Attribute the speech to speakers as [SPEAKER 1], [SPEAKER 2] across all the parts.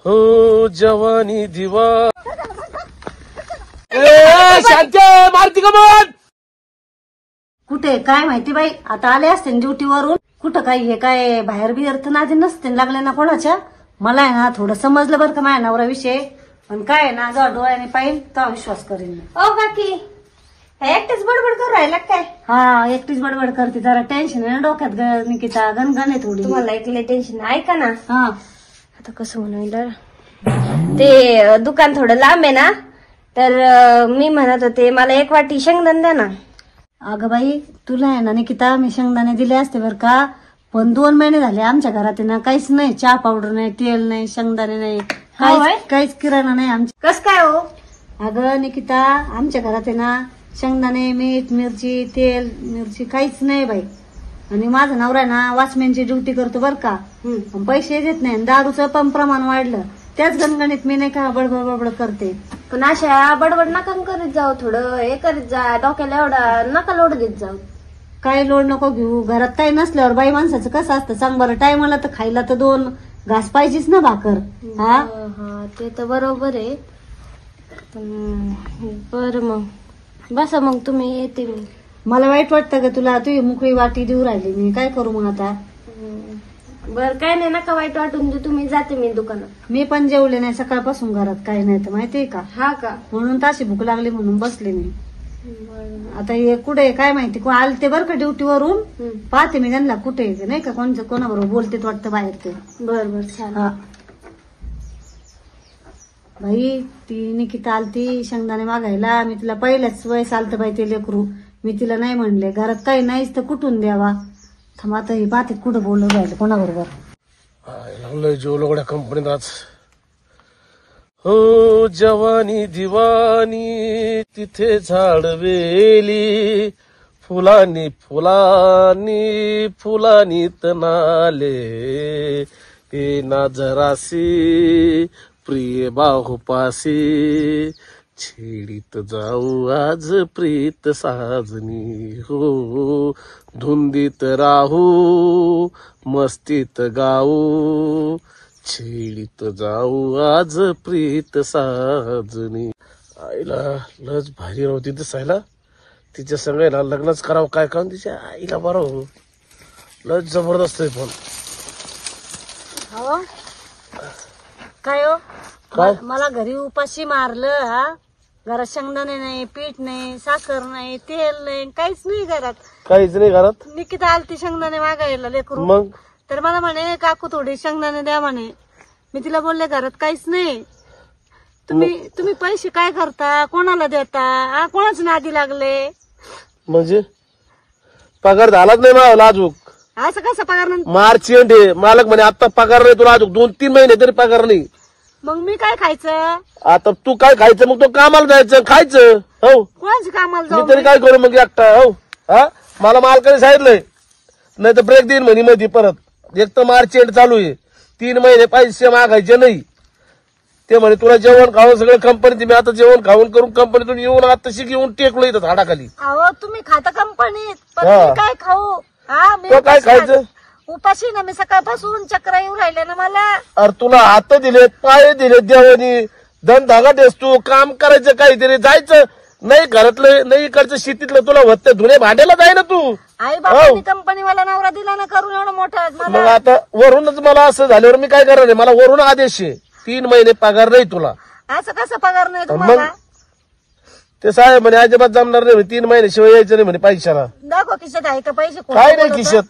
[SPEAKER 1] हो जवानी दिवा शांती मारती का मग
[SPEAKER 2] कुठे काय माहिती बाई, आता आले असते ड्युटीवरून. कुठं काय हे काय बाहेर बी अर्थ नादी नसते लागले ना कोणाच्या. मला आहे ना थोडं समजलं बरं का माझ्या नवऱ्याविषयी, पण काय आहे ना जेव्हा डोळ्याने पाहिजे तेव्हा विश्वास करेन.
[SPEAKER 3] ओ काकी एकटेच बडबड करू राहिला काय?
[SPEAKER 2] हा एकटीच बडबड करते, जरा टेन्शन आहे ना डोक्यात निकिता, गणगण आहे थोडी.
[SPEAKER 3] तुम्हाला ऐकले टेन्शन ऐका ना.
[SPEAKER 2] हा
[SPEAKER 3] आता कसं म्हणून ते दुकान थोडं लांब आहे ना, तर मी म्हणत होते मला एक वाटी शेंगदाणे द्या ना.
[SPEAKER 2] अगं बाई तुला आहे ना निकिता मी शेंगदाणे दिले असते बरं का, पण 2 महिने झाले आमच्या घरात ना काहीच नाही. चहा पावडर नाही, तेल नाही, शेंगदाणे नाही, काहीच किराणा नाही आमच्या.
[SPEAKER 3] कस काय हो?
[SPEAKER 2] अगं निकिता आमच्या घरात आहे ना शेंगदाणे, मीठ, मिरची, तेल, मिरची काहीच नाही बाई. आणि माझा नवरा ना वॉचमॅनची ड्युटी करतो बरं का, पण पैसे देत नाही. दारूचं पण प्रमाण वाढलं, त्याच गणगणित मी नाही का बडबड बडबड करते.
[SPEAKER 3] पण अशा बडबड नका करीत जाऊ, थोडं हे करीत जा, डोक्याला एवढा नका लोड घेत जाऊ.
[SPEAKER 2] काय लोड नको घेऊ, घरात काही नसल्यावर बाई माणसाचं कसं असतं सांग बरं. टायमाला तर खायला तर 2 घास पाहिजेच ना भाकर. हा
[SPEAKER 3] ते तर बरोबर आहे. बरं मग बसा, मग तुम्ही येते मी.
[SPEAKER 2] मला वाईट वाटतं का तुला, तू मोकळी वाटी देऊ राहिली, मी काय करू मग आता.
[SPEAKER 3] बरं काय नाही नका वाईट वाटून देऊ, तुम्ही जाते मी दुकानात.
[SPEAKER 2] मी पण जेवले नाही सकाळपासून घरात, काही नाही तर माहितीये का.
[SPEAKER 3] हा का?
[SPEAKER 2] म्हणून ताशी भूक लागली म्हणून बसले मी. आता हे कुठे काय माहिती, आलते बरं का ड्युटीवरून, पाहते मी त्यांना कुठे नाही का, कोणाबरोबर बोलते वाटतं बाहेर ते.
[SPEAKER 3] बरं छान.
[SPEAKER 2] हा बाई ती निकिता आलती शेंगदाणे मागायला, मी तिला पहिल्याच वयस आलतं बाई ते लेकरू. मी तिला नाही म्हणले, घरात काही नाहीच तर कुठून द्यावा. थांबा आता ही पाहते कुठं बोलू राहिलं कोणाबरोबर.
[SPEAKER 1] लागलोय जोलोगड्या कंपनीत आज. हो जवानी दिवानी तिथे झाडवेली, फुलानी फुलानी फुलानी तनाले, ए ना जरासी प्रिय बाहुपासी, छेडीत जाऊ आज प्रीत साजनी. हो धुंदीत राहू मस्तीत गाऊ, छेडीत जाऊ आज प्रीत साजनी. आईला लज भारी होती दिसायला, तिच्या संगेला लग्नच करावं काय काम, तिच्या आईला बरं लज जबरदस्त आहे. पण
[SPEAKER 2] हो काय हो, मला घरी उपाशी मारलं. हा घरात शेंगदाणे नाही, पीठ नाही, साखर नाही, तेल नाही, काहीच नाही घरात.
[SPEAKER 1] काहीच नाही घरात.
[SPEAKER 2] निकिता आलती शेंगदाणे मागायला लेकरू,
[SPEAKER 1] मग
[SPEAKER 2] तर मला म्हणे काकू थोडे शेंगदाणे द्या म्हणे. मी तिला बोलले घरात काहीच नाही. तुम्ही पैसे काय करता, कोणाला देता, कोणाच नादी लागले.
[SPEAKER 1] म्हणजे पगार झालाच नाही मला अजून.
[SPEAKER 2] असं कसं पगार
[SPEAKER 1] मार्च एंड आहे, मालक म्हणे आता पगार नाही तुला अजून 2-3 महिने तरी पगार नाही.
[SPEAKER 2] मग मी काय खायचं
[SPEAKER 1] आता तू काय खायचं, मग तो कामाला जायचं खायचं. हो
[SPEAKER 2] कोणाच्या कामाला
[SPEAKER 1] मी
[SPEAKER 2] जाऊ
[SPEAKER 1] तरी काय करू मग एकटा. हो हा मला मालकाने सांगितलंय नाही तर ब्रेक देईन म्हणे मध्ये परत. एक तर मार्च एंड चालू आहे, 3 महिने पैसे मागायचे नाही. ते म्हणे तुला जेवण खावं सगळं कंपनीत. मी आता जेवण खाऊन करून कंपनीतून येऊन आता येऊन टेकलो इथं झाडाखाली.
[SPEAKER 2] अहो तुम्ही खाता कंपनीत, पण मी काय खाऊ. हा मी
[SPEAKER 1] तो काय खायचं
[SPEAKER 2] उपाशी ना, मी सकाळपासून चक्र येऊ राहिले ना मला.
[SPEAKER 1] अरे तुला हात दिलेत, पाय दिलेत देवानी, धनधागा देस तू, काम करायचं काहीतरी, जायचं नाही घरातलं नाही इकडचं शेतीतलं तुला होत धुणे भांड्याला जाय ना तू.
[SPEAKER 2] आई बाबांनी कंपनीवाला नवरा दिला ना करून एवढं मोठं.
[SPEAKER 1] मग आता वरूनच मला असं झाल्यावर मी काय करणार आहे, मला वरून आदेश आहे 3 महिने पगार नाही तुला.
[SPEAKER 2] असं कसं पगार नाही तुम्हाला.
[SPEAKER 1] मग ते साहेब म्हणे अजिबात जमणार नाही, 3 महिने शिवाय यायचं नाही म्हणे पैशाला.
[SPEAKER 2] दाखव खिशात आहे का पैसे.
[SPEAKER 1] काय नाही खिशात,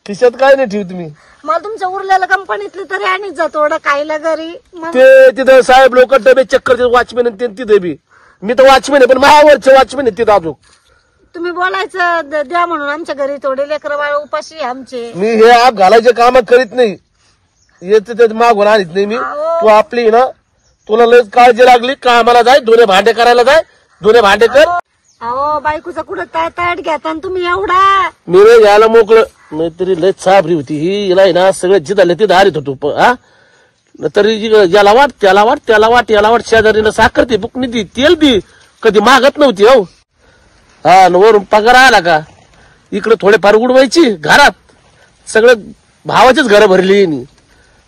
[SPEAKER 1] खिशात काय नाही ठेवत मी.
[SPEAKER 2] मला तुमच्या उरलेलं कंपनीतलं तरी आणि जा थोडं खायला घरी.
[SPEAKER 1] ते तिथं साहेब लोक डबे चेक करतात, वॉचमॅन तिथे बी. मी तर वॉचमॅन आहे पण महावरचे वॉचमॅन आहे तिथं अजून.
[SPEAKER 2] तुम्ही बोलायचं द्या म्हणून आमच्या घरी थोडे लेकर बाळ उपाशी आमचे.
[SPEAKER 1] मी हे आप घालायचे काम करीत नाही, येते मागून आणत नाही मी. तू आपली ना तुला लय काळजी लागली, कामाला जाय, धुणे भांडे करायला जाय, धुणे भांडे कर.
[SPEAKER 2] अहो बायकोचा कुठं ताट घेता तुम्ही एवढा.
[SPEAKER 1] मी रे यायला मोकळं नाही तरी लय साबरी होती ही. हिला ना सगळं जिथं तिथं हारीत होतो. हा तरी याला वाट त्याला वाट त्याला वाट याला वाट, शेजारीला साखर ती बुकनी ती तेल दी कधी मागत नव्हती. हो हा वरून पगार आला का इकडे थोडेफार उडवायची घरात, सगळं भावाचीच घरं भरली.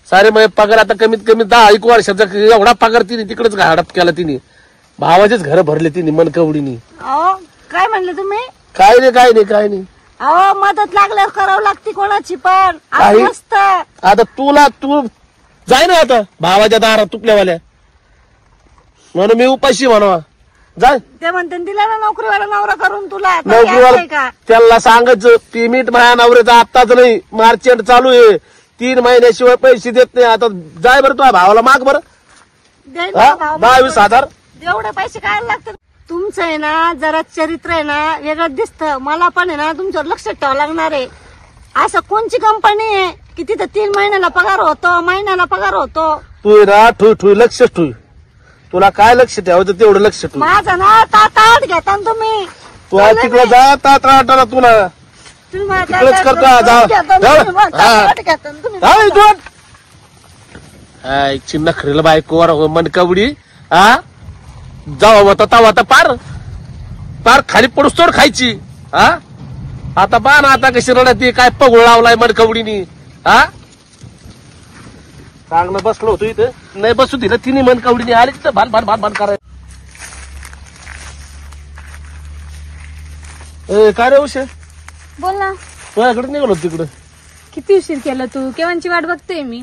[SPEAKER 1] सारे मग पगार आता कमीत कमी 10 वर्षाचा एवढा पगार तिने तिकडेच हडप केला तिने. भावाचेच घर भरले तिने मनकवडीनी.
[SPEAKER 2] अहो काय म्हणले तुम्ही?
[SPEAKER 1] काय नाही.
[SPEAKER 2] अहो मदत लागल्यावर करावं लागते कोणाची पण.
[SPEAKER 1] काही-
[SPEAKER 2] असं नसतं.
[SPEAKER 1] आता तू जाय ना आता भावाच्या दारात तुपल्यावाल्या म्हणून मी उपाशी म्हणावा. जाय
[SPEAKER 2] ते म्हणते दिला ना नोकरीवाला नवरा करून तुला. काही
[SPEAKER 1] नोकरीवाला
[SPEAKER 2] असंय का?
[SPEAKER 1] त्याला सांगायचं पेमेंट माझ्या नवऱ्याचं आत्ताच नाही, मार्च एंड चालू आहे, 3 महिन्याशिवाय पैसे देत नाही. आता जाय बरं तुझ्या भावाला माग बरं.
[SPEAKER 2] देईल
[SPEAKER 1] हा?
[SPEAKER 2] ना भाव.
[SPEAKER 1] 22,000.
[SPEAKER 2] एवढे पैसे काय लागतात? तुमचं आहे ना जरा चरित्र आहे ना वेगळं दिसतं. मला पण आहे ना तुमच्यावर लक्ष ठेवावं लागणार आहे. असं कोणची कंपनी आहे की तिथं 3 महिन्याला पगार होतो, महिन्याला पगार होतो?
[SPEAKER 1] तू आहे ना ठुई लक्ष ठुई. तुला काय लक्ष ठेवायचं तेवढं लक्ष ठेव.
[SPEAKER 2] माझं ना ताटाट घेता ना तुम्ही.
[SPEAKER 1] तू तिकडे जा ताटाला तुला
[SPEAKER 2] तुम्ही माझं
[SPEAKER 1] तिकडेच
[SPEAKER 2] ताटाट
[SPEAKER 1] करतो, हा, जा.
[SPEAKER 2] घेता ना तुम्ही, माझं
[SPEAKER 1] हा.
[SPEAKER 2] ताटाट घेता ना तुम्ही.
[SPEAKER 1] हाय, दोन चिन्ह खरेल बायकोवर मनकवडी. हा जावा होता पार खाली पडूस तोड खायची. हा आता पहा ना आता कशी रडती, काय पगुळ लावलाय मनकवडीनी. हा चांगलं बसलो होतो इथं, नाही बसू दिलं तिने मनकवडीने आली तिथं भान करायला. काय रे उशे
[SPEAKER 4] बोल ना.
[SPEAKER 1] तुझ्याकडे निघालो तिकडं.
[SPEAKER 4] किती उशीर केला तू? केव्हाची वाट बघतोय मी.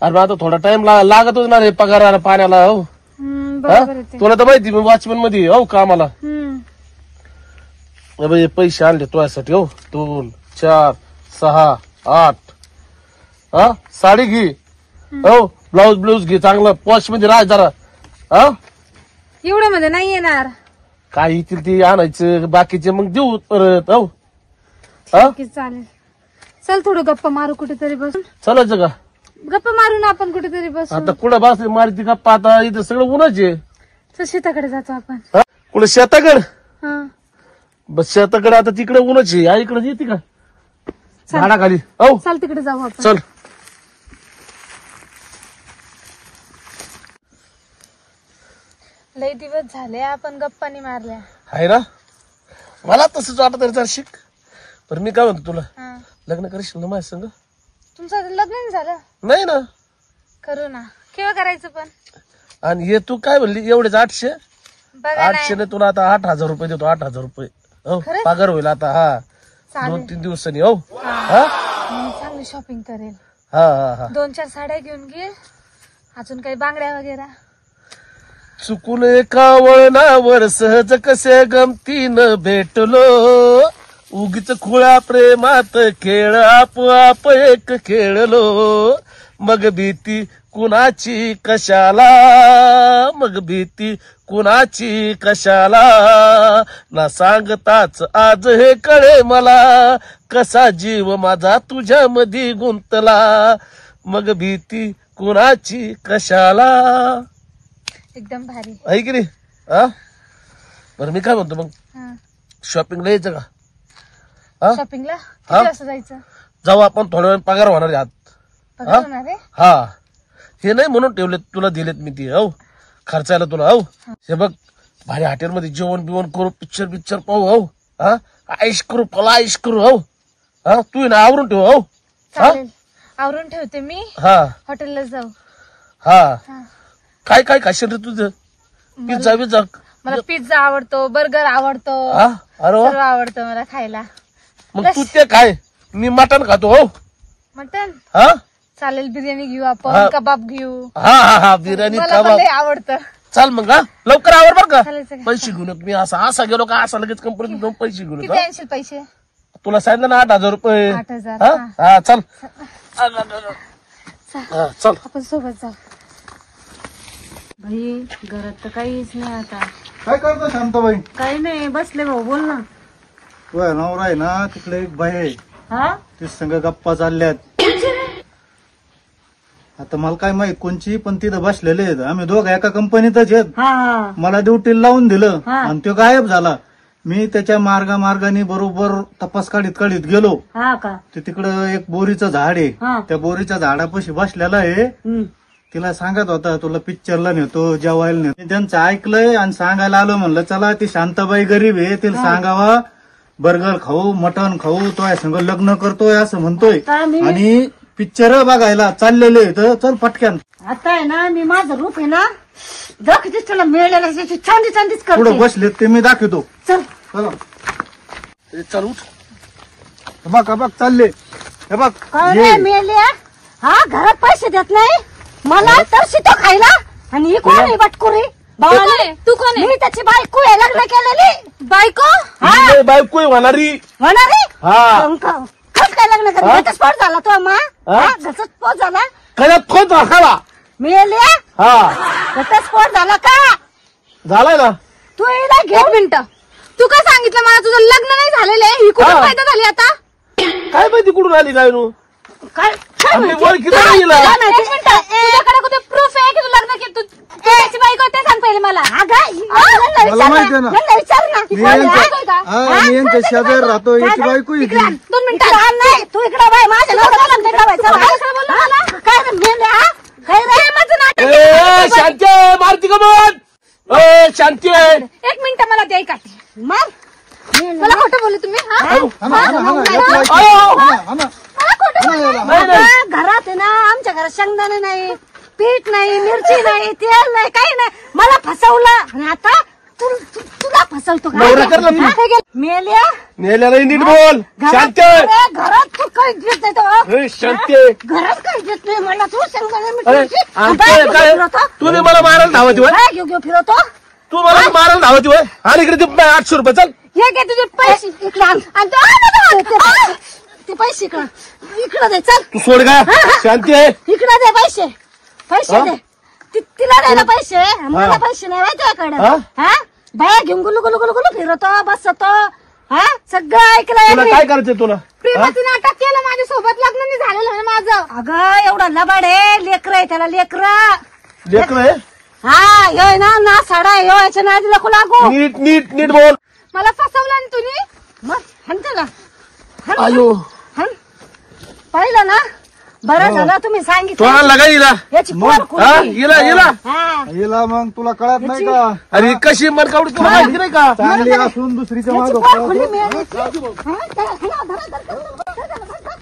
[SPEAKER 1] अरे आता थोडा टाइम लागतच ना रे पगाराला पाण्याला. हो
[SPEAKER 4] बरोबर आहे ते.
[SPEAKER 1] तुला तर माहिती मी वॉचमॅन मध्ये हो कामाला.
[SPEAKER 4] हम्म.
[SPEAKER 1] हे पैसे आणले तुझ्यासाठी. हो 2, 4, 6, 8. हा साडी घे. हो ब्लाऊज घे चांगलं पॉश मध्ये राह जरा. हा
[SPEAKER 4] एवढ्या मध्ये नाही येणार.
[SPEAKER 1] काय येतील ते आणायचं, बाकीचे मग देऊ परत. हो हा
[SPEAKER 4] ठीक आहे, चालेल. चल थोडं गप्पा मारू कुठेतरी बसून.
[SPEAKER 1] चालायचं का?
[SPEAKER 4] गप्पा मारू ना आपण कुठेतरी बसून.
[SPEAKER 1] आता कुठं बसले मारती गप्पा, आता इथं सगळं उन्हाच आहे.
[SPEAKER 4] चल शेताकडे जातो आपण.
[SPEAKER 1] हा? कुठं शेताकड?
[SPEAKER 4] हा
[SPEAKER 1] बस शेताकडे आता तिकडे उन्हाच आहे. इकडे येते का झाडाखाली? हो
[SPEAKER 4] चल तिकडे जाऊ आपण.
[SPEAKER 1] चल.
[SPEAKER 4] लई दिवस झाले आपण गप्पानी मारल्या.
[SPEAKER 1] आहे ना मला तसंच वाटत रे. शिक पण मी काय म्हणतो तुला,
[SPEAKER 4] हा.
[SPEAKER 1] लग्न करशील ना माझ्या संग?
[SPEAKER 4] तुमचं लग्न नाही झालं?
[SPEAKER 1] नाही ना.
[SPEAKER 4] करू ना. केव्हा करायचं पण?
[SPEAKER 1] आणि हे तू काय म्हणली एवढेच 800?
[SPEAKER 4] बघा
[SPEAKER 1] 800 ने तुला आता 8,000 रुपये देतो. 8,000 रुपये हो
[SPEAKER 4] खरंच?
[SPEAKER 1] पगार होईल आता. हा
[SPEAKER 4] चालेल.
[SPEAKER 1] 2-3 दिवसांनी. हो हा
[SPEAKER 4] मी चांगली शॉपिंग करेल.
[SPEAKER 1] हा
[SPEAKER 4] 2-4 साड्या घेऊन घे. अजून काही बांगड्या वगैरे.
[SPEAKER 1] चुकून एका वळणावर सहज कसे गमतीनं भेटलो, उगीच खुळ्या प्रेमात खेळ आपोआप एक खेळलो. मग भीती कुणाची कशाला, मग भीती कुणाची कशाला, ना सांगताच आज हे कळे मला, कसा जीव माझा तुझ्यामध्ये गुंतला. मग भीती कुणाची कशाला.
[SPEAKER 4] एकदम भारी.
[SPEAKER 1] आहे की नाही? हा बरं मी काय म्हणतो मग, शॉपिंगला यायचं का? हा
[SPEAKER 4] शॉपिंगला
[SPEAKER 1] हा?
[SPEAKER 4] किती वाजता जायचं?
[SPEAKER 1] जाऊ आपण थोड्या वेळ पगार होणार आहे आज.
[SPEAKER 4] पगार होणार आहे?
[SPEAKER 1] हा हे नाही म्हणून ठेवलेत तुला, दिलेत मी ती. हो खर्चायला तुला. हो हे बघ भारी हॉटेलमध्ये जेवण बिवण करू, पिक्चर पाहू. हो हा आईश करू, फला आईश करू. हो हा तू ना आवरून ठेव. हो हा
[SPEAKER 4] चालेल. आवरून ठेवते मी.
[SPEAKER 1] हा
[SPEAKER 4] हॉटेलला जाऊ.
[SPEAKER 1] हा
[SPEAKER 4] हा.
[SPEAKER 1] काय काय खाशील रे तुझं? पिझ्झा बिझ्झा?
[SPEAKER 4] मला पिझ्झा आवडतो, बर्गर आवडतो,
[SPEAKER 1] हा अरे वा.
[SPEAKER 4] सर्व आवडतं मला खायला.
[SPEAKER 1] मग तू ते काय, मी मटण खातो. हो
[SPEAKER 4] मटन
[SPEAKER 1] हा
[SPEAKER 4] चालेल. बिर्याणी घेऊ
[SPEAKER 1] हा.
[SPEAKER 4] आपण, कबाब घेऊ.
[SPEAKER 1] हा बिर्याणी
[SPEAKER 4] मला पण
[SPEAKER 1] कबाब.
[SPEAKER 4] लय आवडतं.
[SPEAKER 1] चाल मग. हा लवकर आवर बर का.
[SPEAKER 4] चालेल, चालेल.
[SPEAKER 1] पैसे घेऊन येतो मी. असा गेलो का असा लगेच कंपनीत जाऊन पैसे घेऊन
[SPEAKER 4] किती
[SPEAKER 1] येतो.
[SPEAKER 4] आणशील पैसे?
[SPEAKER 1] तुला सांगितलं ना 8,000 रुपये.
[SPEAKER 4] 8,000,
[SPEAKER 1] हा
[SPEAKER 4] हा.
[SPEAKER 1] हा चल. हा, चल.
[SPEAKER 4] आपण सोबत जाऊ.
[SPEAKER 2] भाई घरात तर काहीच नाही आता.
[SPEAKER 5] काय करतो शांताबाई?
[SPEAKER 2] काही नाही बसले भाऊ. बोल ना.
[SPEAKER 5] तुझ्या नवरा आहे ना तिकडे एक बाई आहे,
[SPEAKER 2] हा
[SPEAKER 5] ती संग गप्पा चालल्यात. आता मला काय माहित कोणची, पण तिथं बसलेले आहेत. आम्ही दोघं एका कंपनीतच आहेत.
[SPEAKER 2] हा हा
[SPEAKER 5] मला ड्युटीला लावून दिलं
[SPEAKER 2] हा.
[SPEAKER 5] आणि तो गायब झाला. मी त्याच्या मार्गाने बरोबर तपास काढीत गेलो.
[SPEAKER 2] हा का.
[SPEAKER 5] ते तिकडं एक बोरीचं झाड आहे,
[SPEAKER 2] हा.
[SPEAKER 5] त्या बोरीच्या झाडापाशी बसलेला आहे.
[SPEAKER 2] हम्म.
[SPEAKER 5] तिला सांगत होता तुला पिक्चरला नेतो, जेवायला नेतो. मी त्यांचं ऐकलंय आणि सांगायला आलो. म्हणलं चला ती शांताबाई गरीब आहे, तिला सांगावा बर्गर खाऊ, मटण खाऊ, तो संग लग्न करतोय असं म्हणतोय.
[SPEAKER 2] आता मी
[SPEAKER 5] आणि पिक्चर बघायला चाललेले तर चल पटक्यान.
[SPEAKER 2] आता आहे ना मी माझं रूप आहे ना दाखवतेच तुला मिळालेलं त्याची चांदी चांदीच
[SPEAKER 5] पुढे
[SPEAKER 2] करते.
[SPEAKER 5] बसलेत ते मी दाखवतो.
[SPEAKER 2] चल
[SPEAKER 5] चला.
[SPEAKER 1] चल उठ.
[SPEAKER 5] हे बघ चालले. हे बघ
[SPEAKER 2] काय रे मेल्या हा घरात पैसे देत नाही मला तर शितो खायला आणि ही कोण आहे बटकुरी
[SPEAKER 4] तू कोण आहे?
[SPEAKER 2] मी त्याची बायको आहे लग्न केलेली
[SPEAKER 4] बायको
[SPEAKER 1] तुझी बायको आहे होणारी.
[SPEAKER 2] होणार रे
[SPEAKER 1] हा
[SPEAKER 2] खत काय लग्न कर घटस्फोट झाला तो मा
[SPEAKER 1] हा?
[SPEAKER 2] घटस्फोट झाला
[SPEAKER 1] खऱ्यात खोत राखावा.
[SPEAKER 2] मेल्या
[SPEAKER 1] हा
[SPEAKER 2] घटस्फोट झाला का
[SPEAKER 1] झालाय ना.
[SPEAKER 2] तू हिला घे
[SPEAKER 4] एक मिनिट तू काय सांगितलं मला तुझं लग्न नाही झालेलं आहे ही कुठं
[SPEAKER 1] हा.
[SPEAKER 4] फायदा झाली आता
[SPEAKER 1] काय माहिती कुठून आली काय नू.
[SPEAKER 2] काय
[SPEAKER 1] आम्ही ओळखीत नाही हिला.
[SPEAKER 4] एक मिनिट तुझ्याकडे कुठे प्रूफ आहे की तू लग्न केलं तू त्याची बायको ते सांग पहिले मला
[SPEAKER 5] मला माहिती आहे ना.
[SPEAKER 2] विचार ना
[SPEAKER 5] मी यांच्या शेजारी राहतो. याची बायको आहे ती.
[SPEAKER 4] 2 मिनिटं
[SPEAKER 2] नाही तू इकडे बाय माझ्या नवऱ्याला लग्न करायचं. काय रे मेल्या काय रे माझं नाटक
[SPEAKER 1] ए शांती आहे, मारती का मग. ए शांती आहे.
[SPEAKER 4] 1 मिनिट मला द्याय का
[SPEAKER 2] मार
[SPEAKER 4] मला खोटं बोलू तुम्ही हा?
[SPEAKER 2] मला खोटं बोलू. आता घरात आहे ना आमच्या घरात शेंगदाणे नाही पीठ नाही मिरची नाही तेल नाही काही नाही मला फसवलं आणि आता तुला फसवतो
[SPEAKER 1] नवरा कर ना तू.
[SPEAKER 2] मेल्या
[SPEAKER 1] नेल्या नाही नीट बोल. शांती आहे.
[SPEAKER 2] घरात तू काही देत नाही तो.
[SPEAKER 1] ए, शांती आहे.
[SPEAKER 2] घरात काही देत नाही मला तू शेंगदाणे
[SPEAKER 1] अरे
[SPEAKER 2] मिरची
[SPEAKER 1] आमचे काय तू नाही मला मारायला धावती होय.
[SPEAKER 2] काय घेऊ घेऊ फिरवतो
[SPEAKER 1] तू मला मारायला धावती होय. आणि इकडे ते 800 रुपये चल.
[SPEAKER 2] हे घे तुझे पैसे इकडे आण. ते पैसे इकडे दे चल
[SPEAKER 1] तू सोड का. शांती आहे.
[SPEAKER 2] इकडे दे पैसे पैसे
[SPEAKER 1] हा?
[SPEAKER 2] दे तिला दे ना पैसे मला पैसे नाही माहिती तुझ्याकडे
[SPEAKER 1] हा?
[SPEAKER 2] हा बाया घेऊन गुलू गुलू गुलू गुलू फिरवतो बसतो हा सगळं
[SPEAKER 1] तुला
[SPEAKER 2] ऐकलं
[SPEAKER 1] काय करायचंय तुला.
[SPEAKER 4] प्रेमाचं नाटक केलं माझ्यासोबत लग्न नाही झालेलं आहे माझं
[SPEAKER 2] अगं एवढा लबाड आहे लेकर आहे त्याला लेकर
[SPEAKER 1] लेकर आहे.
[SPEAKER 2] हा यो ना ना साडा यो याच्या नादी नको लागू
[SPEAKER 1] नीट नीट नीट बोल.
[SPEAKER 4] मला फसवलं ना तुम्ही
[SPEAKER 2] मग हन त्याला
[SPEAKER 1] आयो
[SPEAKER 2] हन पाहिलं ना बरं झालं तुम्ही
[SPEAKER 1] तो
[SPEAKER 2] सांगितलं
[SPEAKER 1] आणला का हिला.
[SPEAKER 2] याची पोर
[SPEAKER 1] हा
[SPEAKER 2] खुली.
[SPEAKER 1] हिला हिला.
[SPEAKER 2] हा
[SPEAKER 5] हिला मग तुला कळत नाही का
[SPEAKER 1] अरे कशी मनकावडी तुला माहिती नाही का.
[SPEAKER 5] चांगली असून दुसरीच्या
[SPEAKER 2] याची
[SPEAKER 5] मागं
[SPEAKER 2] पोर
[SPEAKER 5] पळत.
[SPEAKER 2] खुली मिळाली. हा, धरा, धरा, धरा, धरा, धरा, धरा, धरा, धरा.